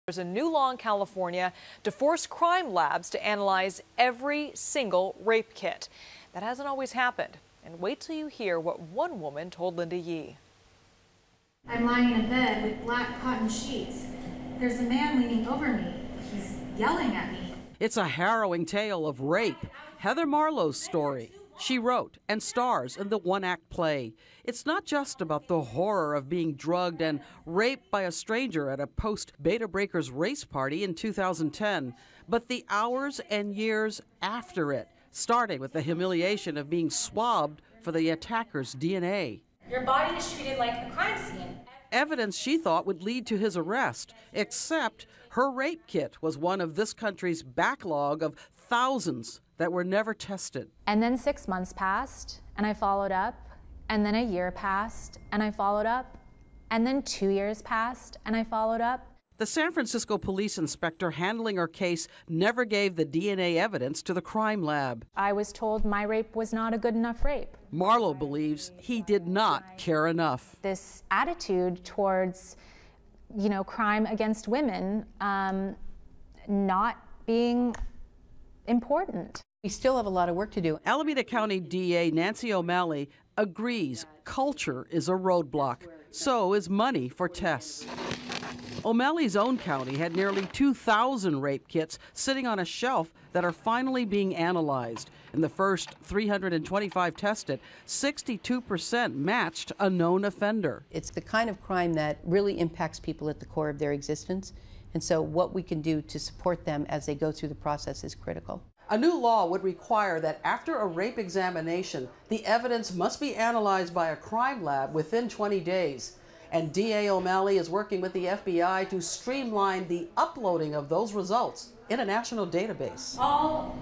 There's a new law in California to force crime labs to analyze every single rape kit. That hasn't always happened. And wait till you hear what one woman told Linda Yee. I'm lying in a bed with black cotton sheets. There's a man leaning over me. He's yelling at me. It's a harrowing tale of rape. Heather Marlowe's story. She wrote and stars in the one-act play. It's not just about the horror of being drugged and raped by a stranger at a post-Beta Breakers race party in 2010, but the hours and years after it, starting with the humiliation of being swabbed for the attacker's DNA. Your body is treated like a crime scene. Evidence she thought would lead to his arrest, except her rape kit was one of this country's backlog of thousands that were never tested. And then 6 months passed, and I followed up, and then a year passed, and I followed up, and then 2 years passed, and I followed up. The San Francisco police inspector handling her case never gave the DNA evidence to the crime lab. I was told my rape was not a good enough rape. Marlowe believes he did not care enough. This attitude towards, crime against women not being important. We still have a lot of work to do. Alameda County DA Nancy O'Malley agrees culture is a roadblock. So is money for tests. O'Malley's own county had nearly 2,000 rape kits sitting on a shelf that are finally being analyzed. In the first 325 tested, 62% matched a known offender. It's the kind of crime that really impacts people at the core of their existence. And so what we can do to support them as they go through the process is critical. A new law would require that after a rape examination, the evidence must be analyzed by a crime lab within 20 days. And DA O'Malley is working with the FBI to streamline the uploading of those results in a national database. All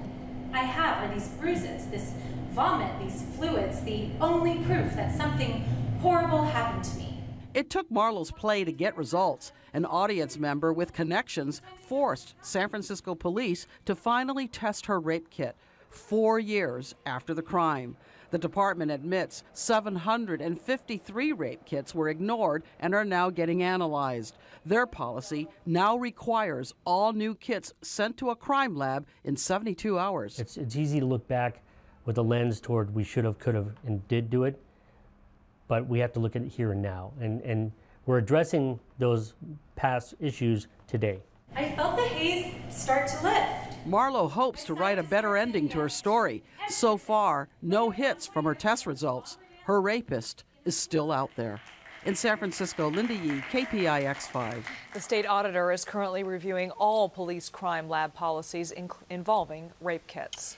I have are these bruises, this vomit, these fluids, the only proof that something horrible happened to me. It took Marlowe's play to get results. An audience member with connections forced San Francisco police to finally test her rape kit 4 years after the crime. The department admits 753 rape kits were ignored and are now getting analyzed. Their policy now requires all new kits sent to a crime lab in 72 hours. It's easy to look back with a lens toward we should have, could have, and did do it, but we have to look at it here and now. And we're addressing those past issues today. I felt the haze start to lift. Marlowe hopes to write a better ending to her story. So far, no hits from her test results. Her rapist is still out there. In San Francisco, Linda Yee, KPIX 5. The state auditor is currently reviewing all police crime lab policies involving rape kits.